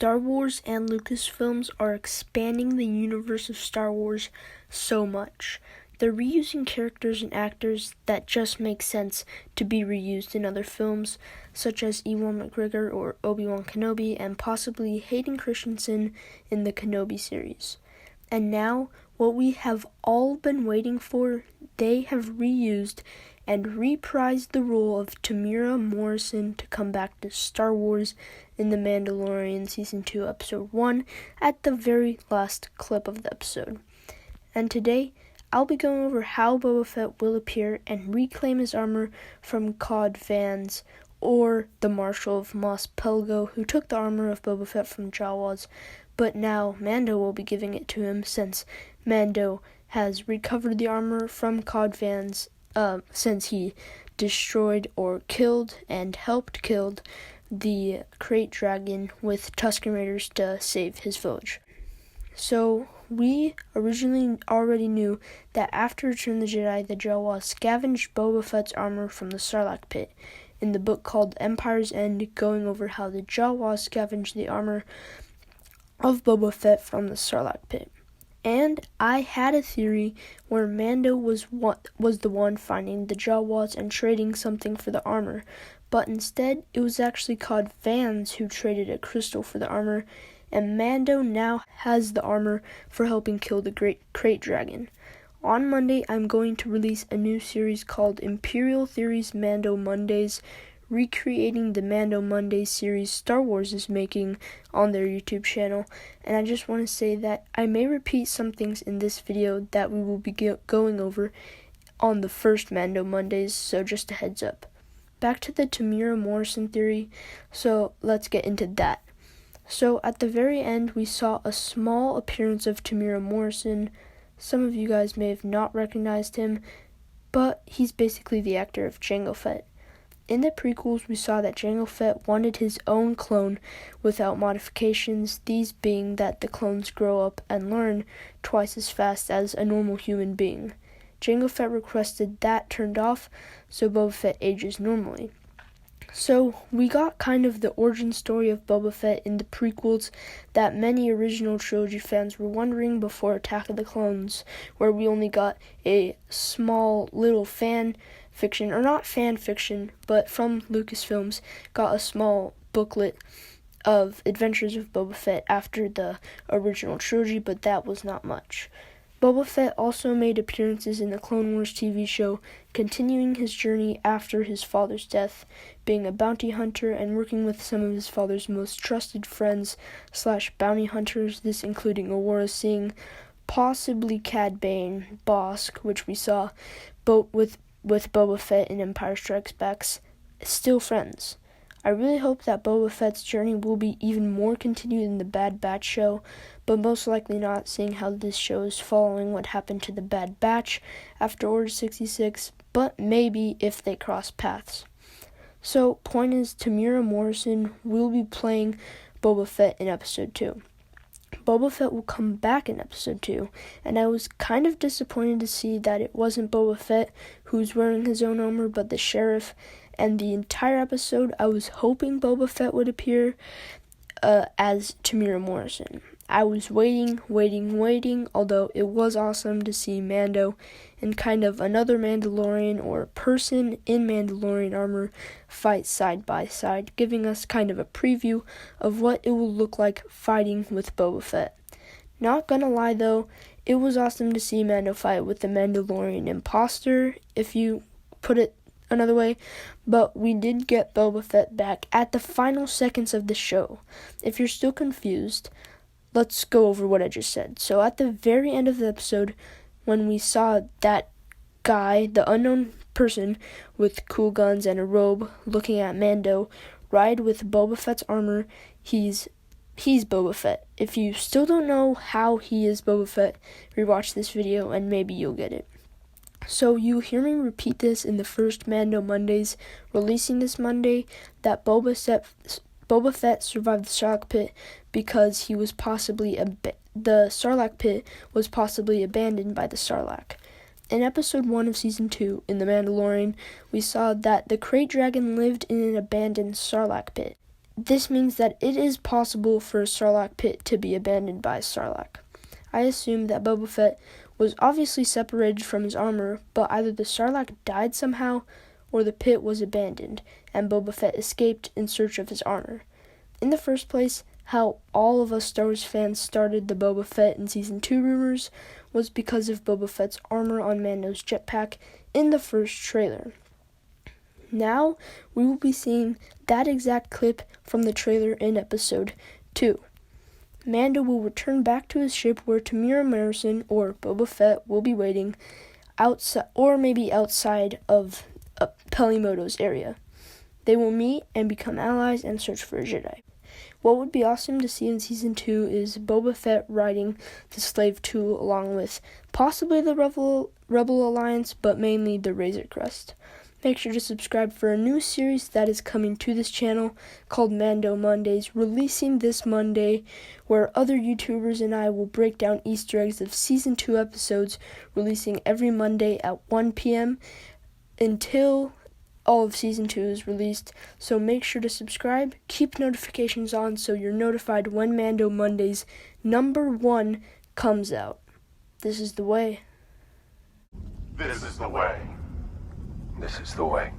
Star Wars and Lucasfilms are expanding the universe of Star Wars so much. They're reusing characters and actors that just make sense to be reused in other films, such as Ewan McGregor or Obi-Wan Kenobi, and possibly Hayden Christensen in the Kenobi series. And now, what we have all been waiting for, they have reused and reprised the role of Temuera Morrison to come back to Star Wars in The Mandalorian Season 2, Episode 1, at the very last clip of the episode. And today, I'll be going over how Boba Fett will appear and reclaim his armor from Cobb Vanth, or the Marshal of Mos Pelgo, who took the armor of Boba Fett from Jawas, but now Mando will be giving it to him since Mando has recovered the armor from Cobb Vanth since he destroyed or killed and helped kill the Krayt Dragon with Tusken Raiders to save his village. So, we originally already knew that after Return of the Jedi, the Jawas scavenged Boba Fett's armor from the Sarlacc pit in the book called Empire's End, going over how the Jawas scavenged the armor of Boba Fett from the Sarlacc pit. And I had a theory where Mando was the one finding the Jawas and trading something for the armor, but instead it was actually Cobb Vanth who traded a crystal for the armor, and Mando now has the armor for helping kill the great Krayt Dragon. On Monday, I'm going to release a new series called Imperial Theories Mando Mondays, recreating the Mando Monday series Star Wars is making on their YouTube channel, and I just want to say that I may repeat some things in this video that we will be going over on the first Mando Mondays, so just a heads up. Back to the Temuera Morrison theory, so let's get into that. So at the very end, we saw a small appearance of Temuera Morrison. Some of you guys may have not recognized him, but he's basically the actor of Jango Fett. In the prequels, we saw that Jango Fett wanted his own clone without modifications, these being that the clones grow up and learn twice as fast as a normal human being. Jango Fett requested that turned off, so Boba Fett ages normally. So, we got kind of the origin story of Boba Fett in the prequels that many original trilogy fans were wondering before Attack of the Clones, where we only got a small little fan fiction, or not fan fiction, but from Lucasfilms, got a small booklet of Adventures of Boba Fett after the original trilogy, but that was not much. Boba Fett also made appearances in the Clone Wars TV show, continuing his journey after his father's death, being a bounty hunter and working with some of his father's most trusted friends / bounty hunters, this including Aurora Singh, possibly Cad Bane, Bossk, which we saw with Boba Fett in Empire Strikes Back, still friends. I really hope that Boba Fett's journey will be even more continued in the Bad Batch show, but most likely not, seeing how this show is following what happened to the Bad Batch after Order 66, but maybe if they cross paths. So, point is, Temuera Morrison will be playing Boba Fett in Episode 2. Boba Fett will come back in Episode 2, and I was kind of disappointed to see that it wasn't Boba Fett who's wearing his own armor, but the Sheriff, and the entire episode I was hoping Boba Fett would appear as Temuera Morrison. I was waiting, although it was awesome to see Mando and kind of another Mandalorian or person in Mandalorian armor fight side by side, giving us kind of a preview of what it will look like fighting with Boba Fett. Not gonna lie though, it was awesome to see Mando fight with the Mandalorian imposter, if you put it another way, but we did get Boba Fett back at the final seconds of the show. If you're still confused, let's go over what I just said. So at the very end of the episode, when we saw that guy, the unknown person with cool guns and a robe, looking at Mando ride with Boba Fett's armor, he's Boba Fett. If you still don't know how he is Boba Fett, rewatch this video and maybe you'll get it. So you hear me repeat this in the first Mando Mondays, releasing this Monday, that Boba Fett survived the Sarlacc pit because he was possibly the Sarlacc pit was possibly abandoned by the Sarlacc. In Episode 1 of Season 2, in The Mandalorian, we saw that the Krayt Dragon lived in an abandoned Sarlacc pit. This means that it is possible for a Sarlacc pit to be abandoned by a Sarlacc. I assume that Boba Fett was obviously separated from his armor, but either the Sarlacc died somehow, or the pit was abandoned, and Boba Fett escaped in search of his armor. In the first place, how all of us Star Wars fans started the Boba Fett in Season 2 rumors was because of Boba Fett's armor on Mando's jetpack in the first trailer. Now, we will be seeing that exact clip from the trailer in Episode 2. Mando will return back to his ship where Tamira Morrison or Boba Fett will be waiting outside, or maybe outside of Pelimoto's area. They will meet and become allies and search for a Jedi. What would be awesome to see in Season 2 is Boba Fett riding the Slave 2 along with possibly the Rebel Alliance, but mainly the Razor Crest. Make sure to subscribe for a new series that is coming to this channel called Mando Mondays, releasing this Monday, where other YouTubers and I will break down Easter eggs of Season 2 episodes, releasing every Monday at 1 p.m. until all of Season 2 is released. So make sure to subscribe, keep notifications on so you're notified when Mando Mondays #1 comes out. This is the way. This is the way. This is the way.